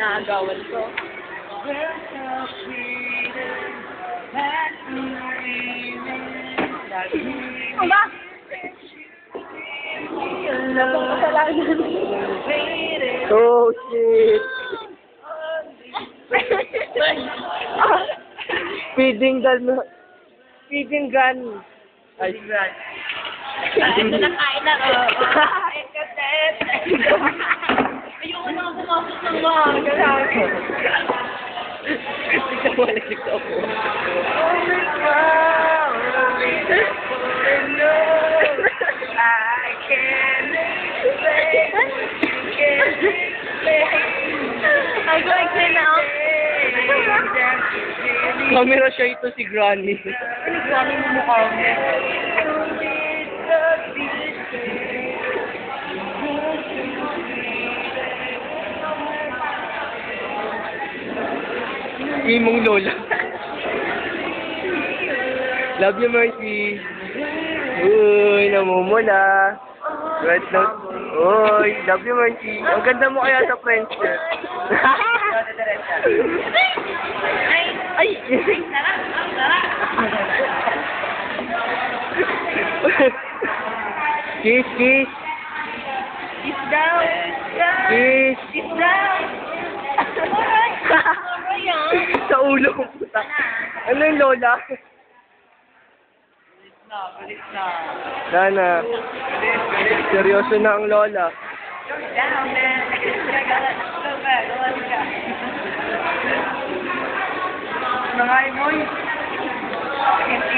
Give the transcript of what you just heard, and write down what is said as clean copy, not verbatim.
inaagawan ko. Aba! Napakasalanan. Oh, shit. Feeding gun. Feeding gun. Ay, Ito na kain na. Kain ka, Ted. Ayoko na pumasok ng mga. Ikaw ako. Ay, go explain na ako. Camera siya ito si Granny. Granny mo mukha mo. Imong lola. Love you, Mercy. Uy, namumula. Red note. Uy, love you, Mercy. Ang ganda mo kaya sa friendship. Ay! Sarap! Sarap! Kiss, kiss. Kiss daw! Kiss. Kiss daw! Sa ulo ko puta. Ano yung lola? Balik na. Sana. Seryoso na ang lola. Down, man. Go back. Let's go. Mga emoy.